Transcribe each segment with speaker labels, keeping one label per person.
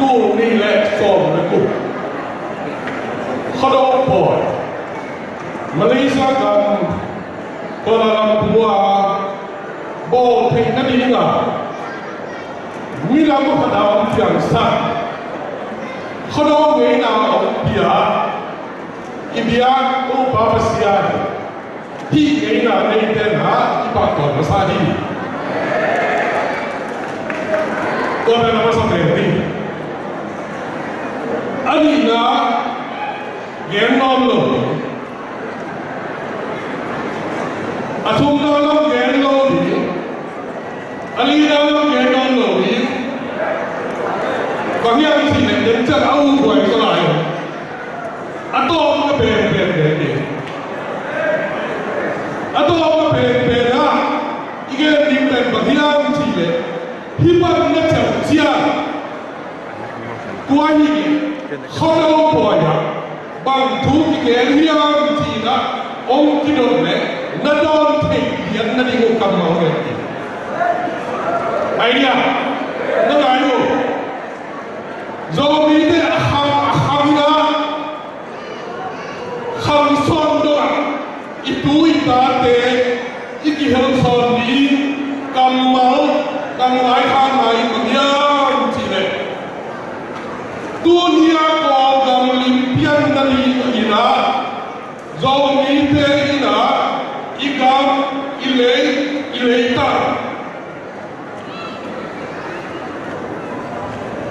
Speaker 1: กูนี่แหละสอนนะกูขดมปอยมาเลเซียกันกอลาลัมปัวโบเทนนั่นเองอ่ะมีเราก็ขดมเพียงสักขดมเวนาออกเบียอิบียโอปาปเซียที่เวนาในเดนหาอิปากตอนมาซาดีตัวเป็นอะไรสักอย่างนี้อันนี้นะเงินน้อมลงอาชุมน้อมลงเงินลงดีอันนี้น้อมลงเงินน้อมลงดีบางอย่างที่เนี่ยเดินจากเอาหัวก็ได้อันโตมันเป็นดีอันโตมันเป็นนะอีกอย่างนี้เป็นบางอย่างที่เนี่ยฮิปฮอปเนี่ยจะเสียตัวนี้เขาเล่าบ่อยอ่ะบางทุกที่เกี่ยวกับที่นะองค์ที่โดนเนี่ยนั่นโดนเทยันนั่นเองก็กำมาเลยไอ้เนี่ยนั่นไงอยู่โจมีเนี่ยข้ามนะข้ามซ้อนด้วยอีตัวอีตาเตะอีกี่เฮลซ้อนนี้กำมาตั้งหลายข้างในบางอย่างที่เนี่ยตัวนี้ก็กำลังเพียงนั่นอีนะโจมีเตะอีนะอีกำอีเลยตา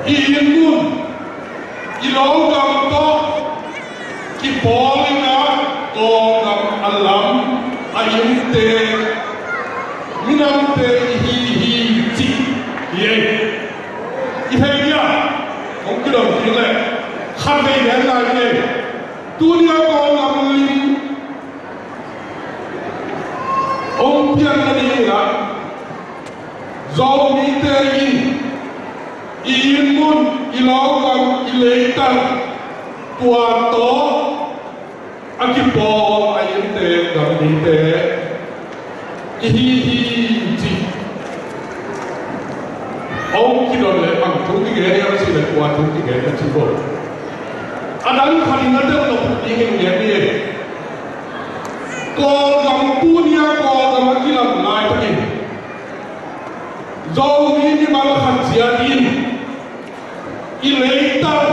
Speaker 1: อีนุ่นอีลองกำโตอีพอลินะโตกำอัลลัมอายุเตะมินัมเตะฮีจีเย่อีเฮียผมคิดว่าจริงเลยข้าไปเห็นอะไรเนี่ยตัวนี้ก็กำลังลิงองค์เพียงนั่นเองนะโจมีเตะอีมุนอีลองกับอีเลตันตัวโตอากิปออายุเตะกับมีเตะอีจีองค์ที่โดนเลยบางทุกที่เกิดอะไรสิเลยกว่าทุกที่เกิดกันสิบ่อันนั้นขันนั่นเรื่องเราดีกันอย่างนี้ก็ลำปูนี่ก็ลำกี่ลำลายไปนี่โจมีนี่มาขัดเสียดินอีเลตัน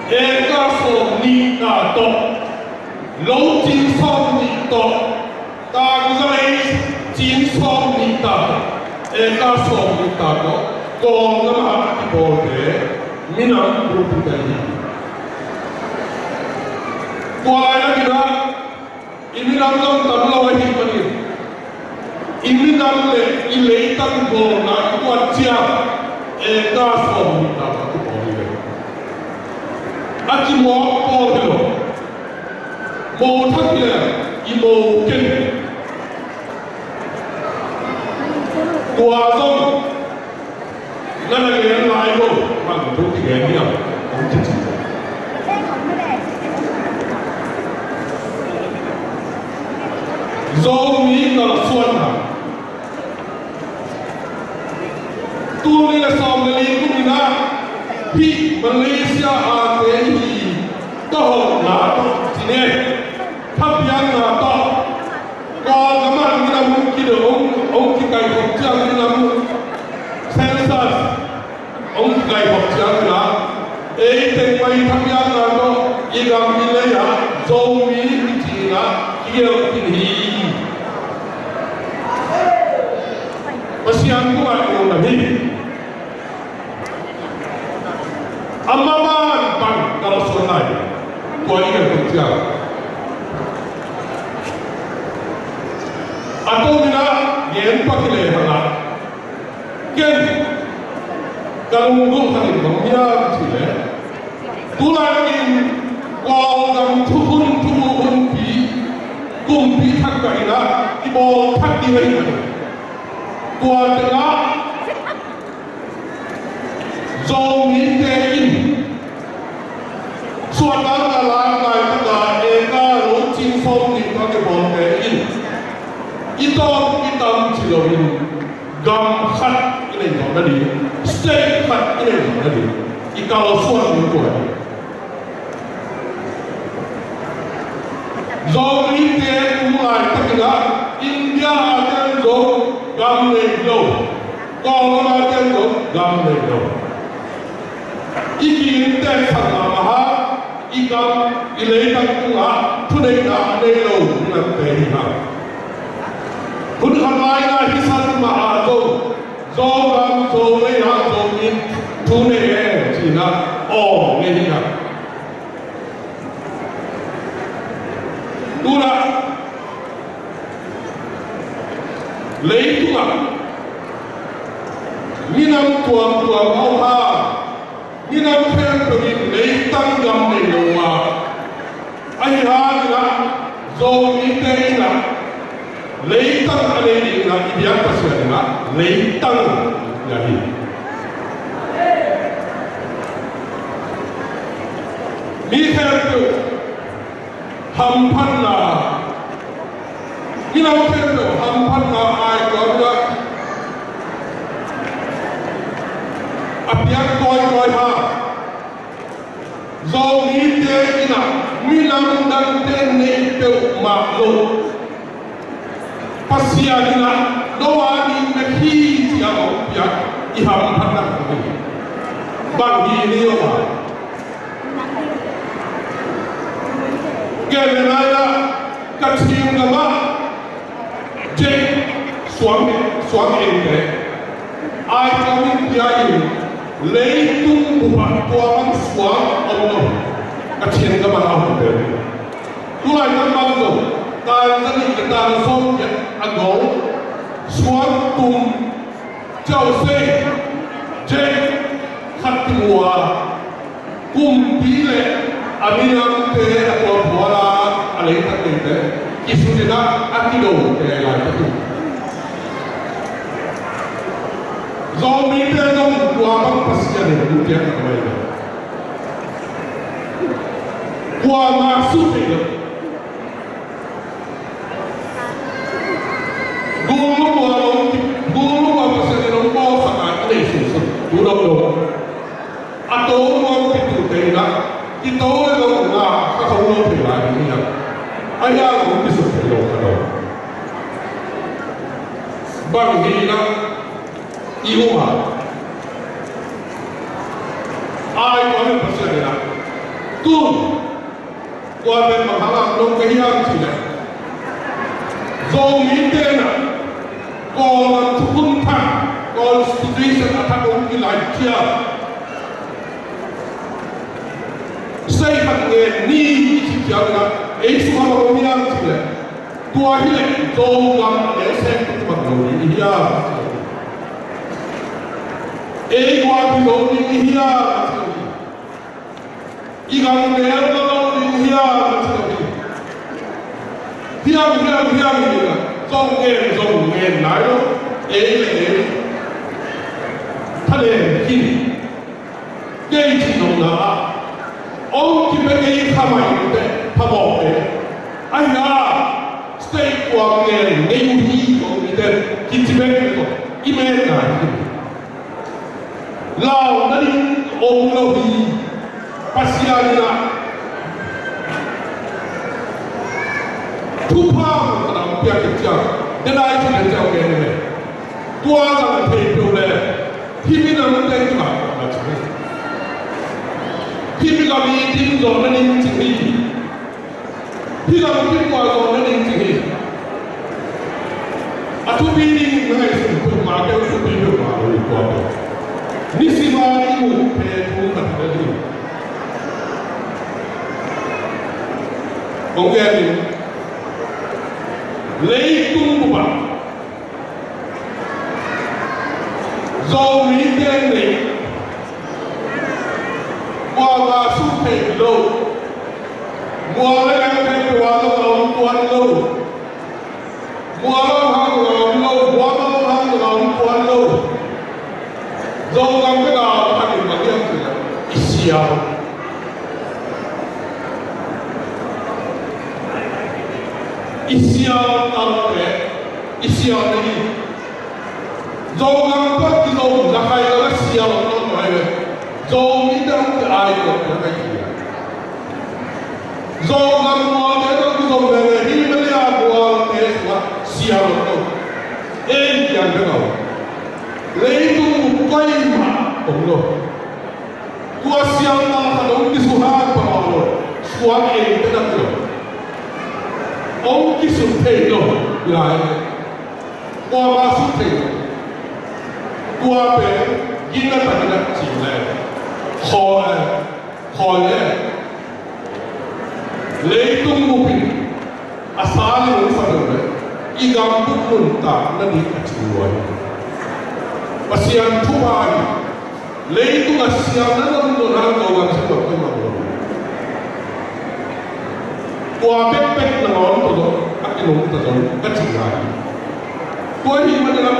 Speaker 1: เอกาสมนิตาโตโลจินสมนิโตตากุศลจินสมนิตาเอกาสมนิตาโตกองน้ำมันที่โบเดมินัมรูปเดย์ตัวอะไรนะกินะอิมินัมต้องตัดลอยที่มันอิมินัมเลยอีเลตันโบนะตัวเจ้าเอกาสมนิตาที่โบเดอาจิโมโบเดโลโมทักเลยอีโมเกนตัวทรงนั่นเองลายโลบางทุกที่เห็นเนี่ยผมจะจิตโจมีกับส่วนนะตัวนี้ละสองเลยกุมินะพี่มาเลเซียอาเซียนต่อหน้าต่อที่เนี่ยทับยันหน้าต่อก็กำลังมีน้ำมันกินองค์ที่ไก่ของเจ้ามีน้ำเซนซัสองค์ไก่ของเจ้านะเอ้เต็มไปทับยันหน้าต่ออีกอย่างมีเลยอะโจมีวิธีนะเกี่ยวกับนี้ภาษาอังกฤษของเราเนี่ยอามาบ้านบังกระสุนไหนตัวนี้ก็ต้องเจ้าอันตัวนี้นะเย็นปักเลยฮะนะเก่งการมุ่งขันของมีอะไรที่เลยตัวนี้กองกำทุนปีกุมปีทักกันนะที่บอกทักดีเลยตัวเจ้าโจมีเตอินส่วนนั้นอะไรไปก็เอกาโรจินฟงนี่ก็จะบอกเตอินอีตอมที่เราอินกำขัดอะไรอย่างนั้นดีสเต็กขัดอะไร này là gì cái cao suất những tuổi do lý tế cũng lại tất cả India tên giống gam lên lâu còn là tên giống gam lên lâu ý kiến tên thằng mà ha ý gam ý lấy tăng cũng là thu đây là lên lâu cũng là tên ha cũng không ai là cái sản mà à giống do gam giống lấy ra giống in thu này chỉ là nghe gì nào đúng là lấy tu à minam tuam au ha minam khen to in lấy tăng gam này đâu à ai ha là do mi tây là lấy tăng ở đây là ideal ta sẽ là lấy tăng là gì mi khen to ham phan là minam khen to ham phan là ai có được apiak koi ha do mi te ina minam dan te nei pe ma lo pasia ina do ani me hi ti a apiak I ham phan na bang hi ni o ke le na ya ka thim ga ma je swam en de ai có min pia in lấy tung của bạn qua băng xuống ông đâu các chiến các bạn học được tu lại các bạn rồi ta rất là cái ta xong cái ăn gấu xuống tung châu xe trên khát mùa cùng tí lệ anh em thế là của họ là anh ấy thật tình thế cái số tiền đó ăn cái đồ để lại cho tôi do mi te dong qua bang pasia ne du kia ka mai da qua ma su te da gulu wa pasia ne no po sa ka ne su du do a to mo ki tu te da ki to le do na ka ko lo te la ni ya ai ya ko ki su te lo ka do bang hi na yêu mà ai có thể phát triển được tu qua bên mà hàng làm đông cái hiang chỉ này do mỹ tên à còn thun thang còn situation là thằng ông đi lại chia xây thành nghề ni chỉ chiếu là ấy số mà ông hiang chỉ này tua hi lại do làm để xem cũng bằng đầu đi hiang एक बार भी लोग नहीं हिया इगाम ने लोग नहीं हिया हिया जोंगे नाय लो ए थले की ये चीज़ों ना और कि मैं ये खामाई होते थमो पे आया स्टेट वांगे नहीं ही को इधर कितने को इमेज ना lao nani om lo hi pasiana tu pa na pya ke cha de lai chu ne cha ke ne tua ga thei pyo le thi mi na mo tai ma na chu thi mi ga mi tin zo na ni chi hi thi ga mi tin wa zo na ni chi hi a tu bi ni na su tu ma ke su bi do ma ri ko nisi mari mu pe tu ka thadi okay ni lei tung ba zo mi ten ni qua ba su pe lo mua le ka pe wa lo quan lo mua lo hang lo mua lo hang lo quan lo do ngam cái nào thành được bằng cái gì Israel tao cái Israel này do ngam có cái do là hay là Israel nó nói về quay mà ông rồi tua siang ta khăn ông đi xuống hát và ông rồi xuống em cái đặc rồi ông đi xuống thầy rồi lại qua ba xuống thầy qua bé yên là phải là chỉ là khỏi lấy tung một bình asal yang sadar igam pun tak nanti kecuali pasian tuai lấy tung asian nanti orang kawan sebab tu malu tua pek nangon tu akan nong tu kecuali tua ini mana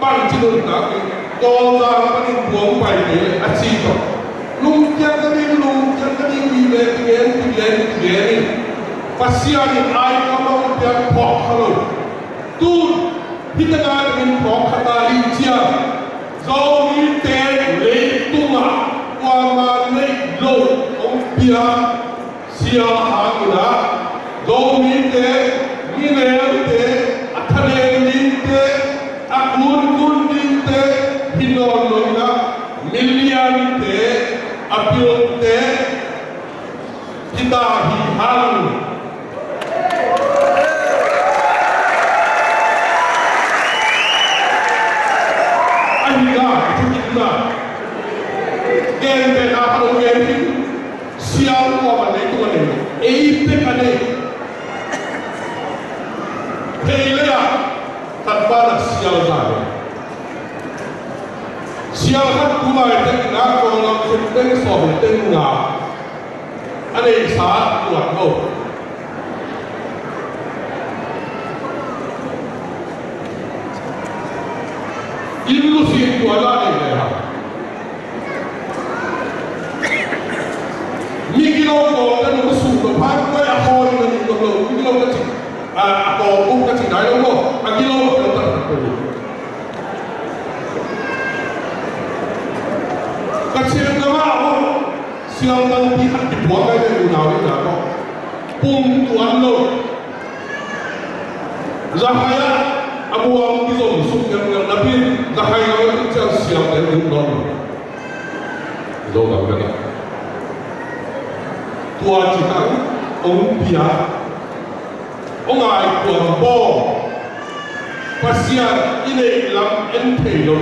Speaker 1: bang cidon tak dolar paling buang bayi aci tu lungkian kali biar pasian ai kamau dia pok kalau tu kita dengan pok kata ijia zau ni te le tunga wama le lo om pia sia hangina zau ni te ni le te athale ni te akun ni te hinon loina million te apil te kita hi hang gen de na kalau gen sial ko ba nei tu nei ei pe ka nei hele ya tanpa na sial za sial kan tu ba te na ko na ko te so te nga ane sa tu ko ilu si tu ala nei ha Migilo ko dan musuh pan ko ya ko ni ko lo migilo ka ti ko ko ka ti dai lo agilo ko ta ko ka ti na ma ho siang dan ti hat ti bo ka de na ni na ko pum tuan lo Zahaya abu am ki zo musuh yang nabi Zahaya ko ti siang dan lo lo ga ga tua cikang ông pia ông ai tuan bo pasian ini lam ente lo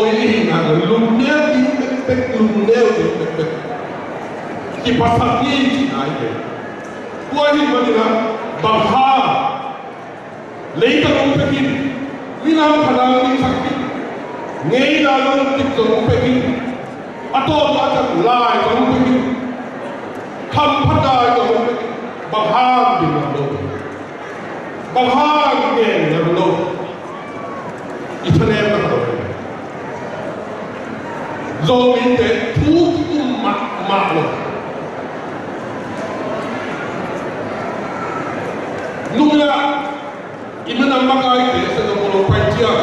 Speaker 1: ini na lum neo di pek lum neo di pek ki pasal ni ki ai ke tua ni mana bahha leita long pekin minam khanang ni sakti ngei la long tik long pekin atau macam lai long pekin Ham pada itu bahag di mana, bahag di mana, itu ni apa tu? Zoom itu tu mak lo. Nungla, ini nama kaya itu sedang kalau pajak,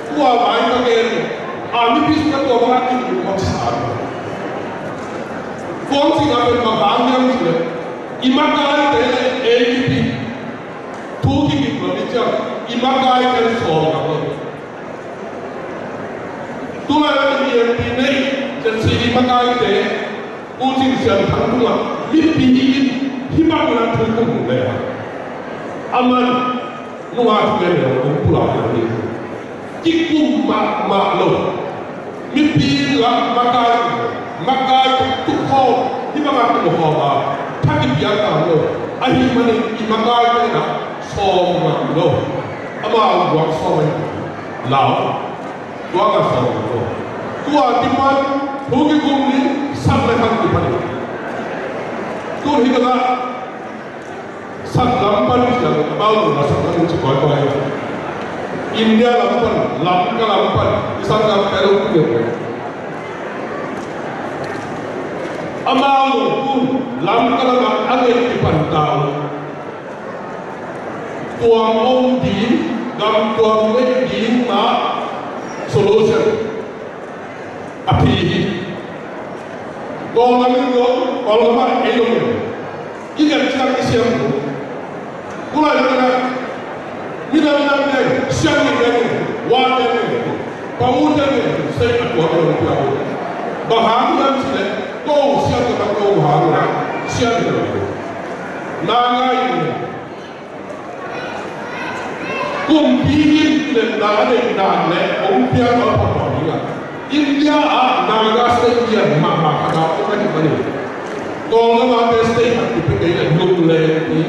Speaker 1: tua main bagian, ni bisa tua banget itu macam kong si ngapain mabang yang sudah imakai tele AGP tu kiki berbicara imakai tele soal apa tu lah yang ini jadi si imakai tele usin siapa tanggungan lipi himakulan tunggu mulai aman nuat kena pulang lagi kikum mak lo lipi lah makai tu kau di mana tu kau bah tak biarkan lo ahi mana di makai tu nak som lo ama buat som lau buat apa som lo tua timan hoki kumni sampai kan di mana tu hingga lampan yang bau rasa kan cukup baik India lampan di sana Peru punya amal pun lam kalau angin di pantau tuang om di gam tuang le di ma solution api kalau apa elok ingat cakap siang tu mulai dengan minam deh siang ini wadah ini Paul đây xây ở của đường tiểu bà hàng nhân chỉ là câu xe cho các câu hàng là xe được na ngay cùng đi in lên đá để đàn lệ ông kia ở phòng bảo đi là India à Naga state mà khá đó cũng phải được còn nó mà cái state thì phải cái là lùng lệ thì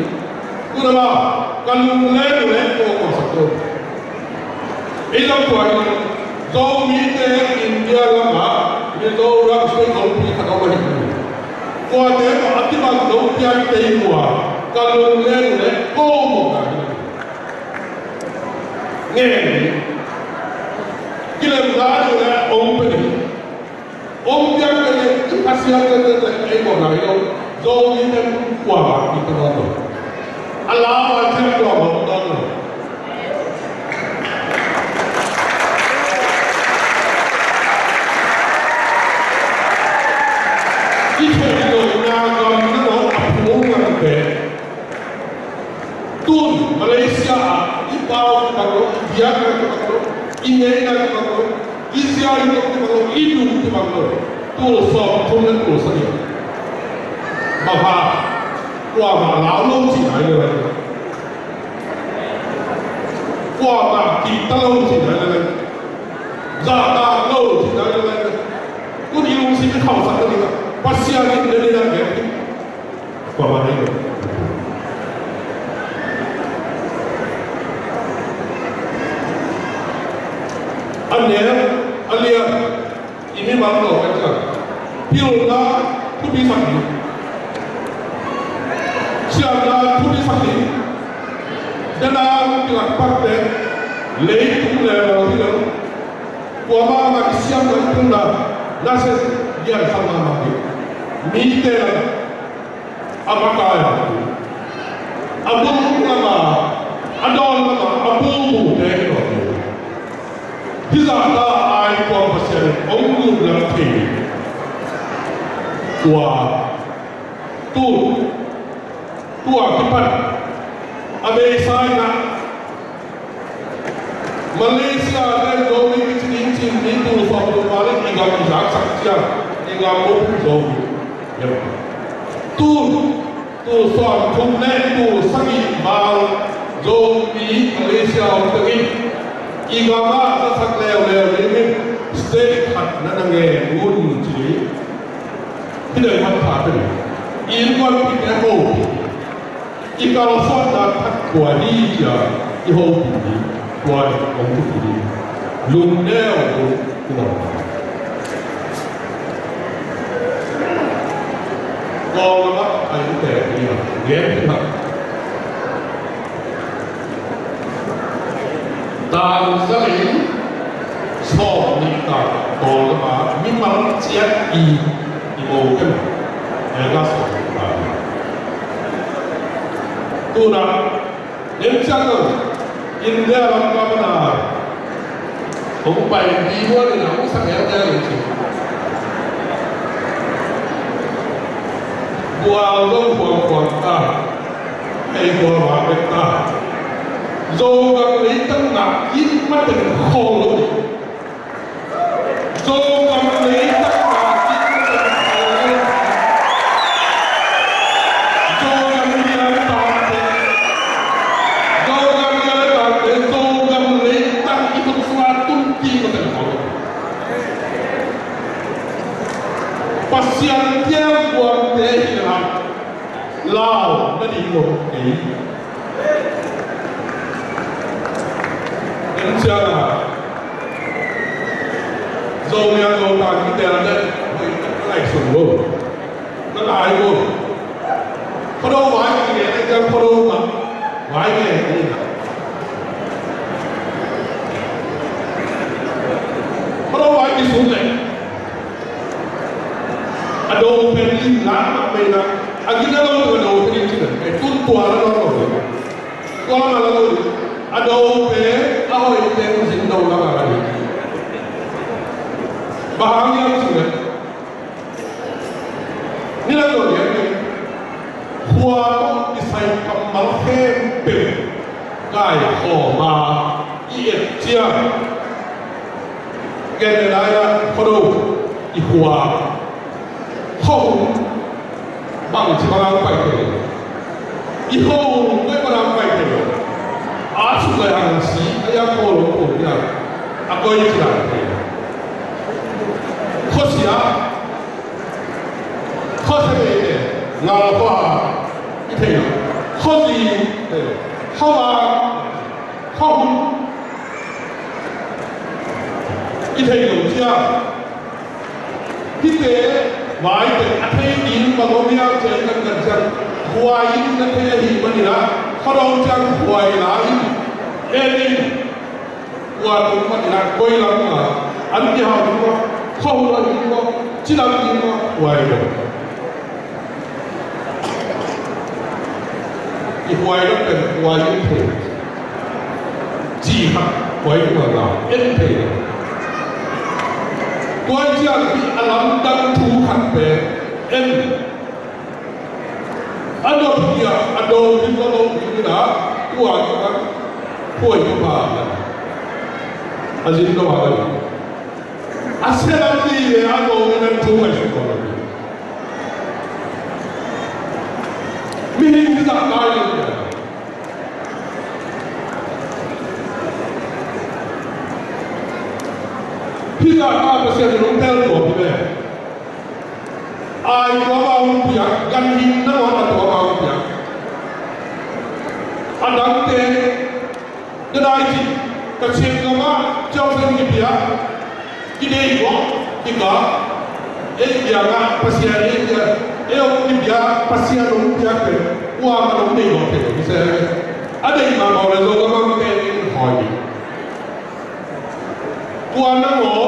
Speaker 1: cứ là bảo cần lùng lệ cô còn sắp thôi ấy là tuổi dâu mỹ tế India là mà như dâu ra state không thì khá đó phải được qua thế mà ăn bằng dâu kia tế mùa cần lùng lệ cô một cái nghe cái lần đó là ông bên ông chắc là cái phát hiện cái bọn này đâu do những cái quả thì cái đó rồi Allah mà thêm quả bọn đó rồi cái chuyện rồi nhà còn nó áp dụng vào cái tuần Malaysia cái bao cái bao India cái bao India cái bao Israel cái bao Indo cái bao tu sọ thông lên tu sợi mà ha qua mà lão lâu chỉ lại rồi qua mà kỳ ta lâu chỉ lại rồi giả ta lâu chỉ lại rồi có đi luôn xin cái khẩu sẵn cái gì đó bác sĩ anh đến đây là cái qua mà đây rồi anh lihat ini baru aja pilna tu bisa ni siapa tu bisa ni dalam pihak partai leitung level itu kuama nak siapa pun dah nasi dia sama mati mite apa kaya abu nama adon nama abu deh Bisa tak ai kuam pasal orang lelaki tu cepat ada saya Malaysia dan Zoe kecil itu suatu balik hingga bisa saksian hingga mungkin Zoe tu suatu net tu sangat mal Zoe Malaysia untuk igama sa sakleo ni state hat na nange ngun chi tidak hat ni in kon pi ho ikalo so na thak kwa ni ja I ho pi kwa ong tu pi lung neo ku na ko ma ai te ni ge ni dan sering so ni tak tol ma memang siap ibu kan agak so tu na yang jangan India langkah benar ông bay đi qua thì nó cũng sang nhà ra được chứ qua đâu quảng ta hay qua mà bên ta dù gặp lấy tâm nặng ít mắt tình khổ lỗi dù gặp lấy tâm nặng ít mắt tình khổ lỗi dù gặp lấy toàn thế dù gặp lấy toàn thế dù gặp lấy tâm ít mắt xoa tung chi mắt tình khổ lỗi pasien theo quần thế thì làm lao nó đi một ý India là dầu nhà dầu tàn kinh tế là đấy nó lại sủng luôn nó lại luôn có đâu vãi cái gì anh em có đâu mà vãi cái gì có đâu vãi cái súng này ở đâu bên linh láng mà bên là anh nghĩ nó đâu ở đâu cái gì chứ cái tuôn tua nó đâu rồi qua mà nó đâu ở đâu về ôi tên dính đâu đó mà bà hàng nhau chứ đấy như là rồi đấy hoa đi xây cầm máu thêm bình cài khổ mà yết chia cái này là có đâu ít hoa không bằng chỉ bằng phải thế ít không cái bằng phải thế áp dụng lại hàng sĩ cái áp cô lỗ cổ nha à coi như là khó xí à khó thế này ngào hoa ít thế khó gì khó mà không ít thế đồng chí àที่เก๋หมายถึงอัธยอินบางคนเนี่ยเจอกันกันจังหวยนัธยอินมันนี่นะเขาลองจังหวยหลายเอ็นินว่าตรงมันนี่นะคุยหลังอ่ะอันที่เขาดูว่าเขาเราดูว่าจีนเราดูว่าหวยเลยอีหวยนั่นเป็นหวยยิ่งเท่จีครับหวยตัวเราเอ็นเท่ตัวเจ้าที่อลัมดังทูขันเปเอ็นอันนั้นที่อันโดนที่เราลงที่นี่นะตัวกันป่วยก็มาอาจินก็มาเลยอาเซนันที่เนี่ยอันโดนนั่นทูไม่ใช่ตัวเรามีหินที่จะตายเลยพี่ก็อาเซียนลงเท้าตัวพี่เลยไอ้ตัวเราพี่กันหินนั่นว่าตัวเราพี่อันนั้นเต้ก็ได้ที่กระเชียงก็มาเจ้าเส้นพี่กินเองวะที่ก็เอ็งยังอ่ะภาษาเอ็งยังเอ้ยพี่ภาษาลงพี่เป็นว่ามันลงได้หรอพี่ไม่ใช่อันนี้มาบอกเลยเราก็มาเต้นหอยตัวนั้นหรอ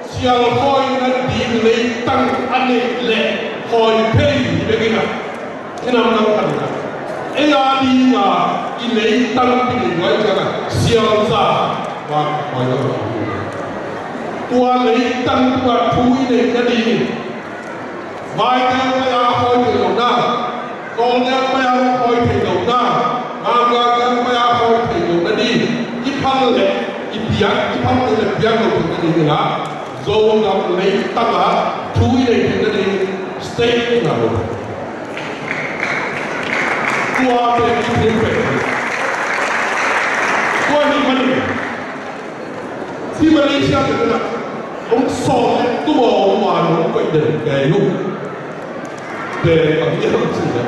Speaker 1: เสียงคอยนั้นดีเลยตั้งอันนี้แหละคอยเพ่งที่เป็นไงที่นั่งนั่งกันนะเอ้ยดีนะอีเลยตั้งที่ไว้จังอ่ะเสียงซาว่าคอยต้องตัวเลยตั้งตัวทุยเลยก็ดีไม่ได้ไม่เอาคอยถึงหน้าก่อนเนี่ยไม่เอาคอยถึงหน้างานกันไม่เอาคอยถึงหน้าดีที่พังเลยอีเปียกที่พังเลยเปียกเราถึงกันดีนะโซ่กับเลยตั้งละทุยเลยถึงกันดีสเต็กนะตัวเป็นที่เป็นตัวนี้มันที่มาเลเซียถึงนะผมสอนตัวว่าหนูไปเดินแกลูกเดินกับที่เราสื่อ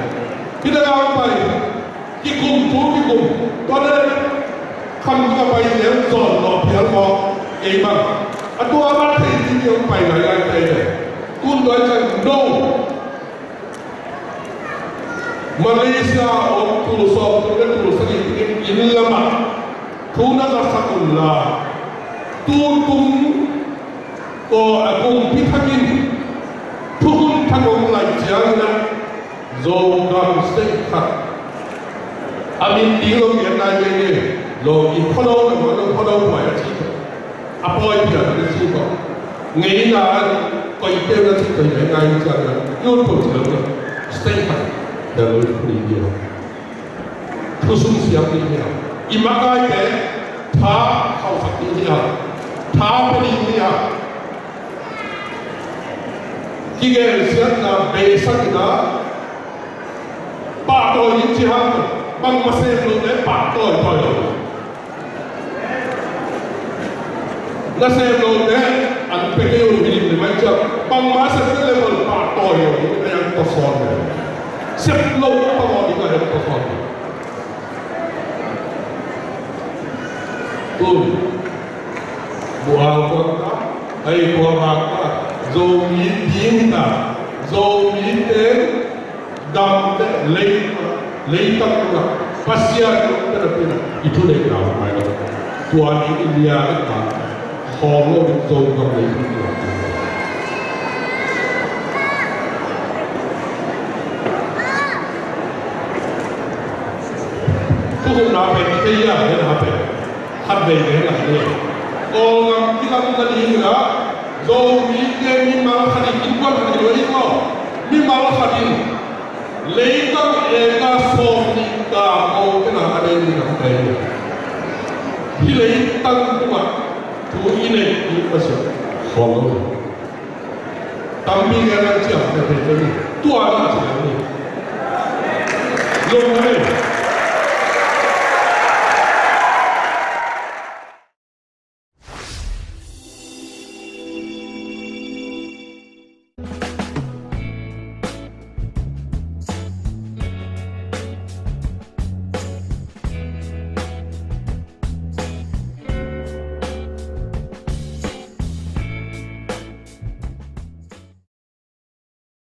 Speaker 1: ที่เราไปที่กลุ่มทุกที่กลุ่มตอนนั้นคำที่ไปเลี้ยงสอนหลอกเพียงพอเองบ้างตัวบ้านที่เดียวไปไหนไปเลยคุณโดยจะโน้มาเลเซียออกตุลสอบตุลตุลสกิอินลามาทุนนักสักุลลาตูตุมก็กุมพิทักินทุกคนทั้งองค์หลายเจ้านะโจกันสเต็กขัดอามินดีโลกยังไงเนี่ยโลกอีกคนเราเนี่ยมันคนเราป่วยที่อภัยเพียงแต่สิ่งก็เงี้ยนะก็อีกเรื่องนึงที่ยังไงจะยุ่งปุ่นเจอเนี่ยสเต็กขัดเดินไปคนเดียวทุกสิ่งเสียงดีเนี่ยอิมากายแก่ท้าเข้าสักทีเนี่ยท้าไปดีเนี่ยที่เกศเสียงนะเบสักนะป่าตัวยิ่งที่ห้างบางมาเสียงเลยป่าตัวต่อยเลยนั่นเสียงเลยอันเป็นเรื่องวิลิมเลยไม่ใช่บางมาเสียงเลยมันป่าตัวอยู่นี่เป็นอย่างตัวซ้อนเลยเสียงลงตัวนี่ก็เป็นตัวซ้อนตุนบัวก็ไอ้บัวมากก็โจมีดิ้งตาโจมีเต็มดำเต็มเลยตั้งตัวพัศยาตัวเต็มเป็นอีทุเรศเราไม่รู้ตัวนี้อินเดียก็ขอโลกโจมกับเลยตัวทุกคนน่าเป็นที่ยากเนี่ยน่าเป็นขัดเดินเนี่ยหลังเนี่ยโอ้ที่เราต้องดีนะโจมีเกมีมาขัดกินก้อนขัดด้วยก็มีมาขัดกินเลยต้องเอกาโซนิกาโอเป็นอะไรนี่นะเป็นที่เลยตั้งตัวทุกอินเดียที่ประสบ黄龙，当兵的人讲的很真，多少钱呢？弄的嘞。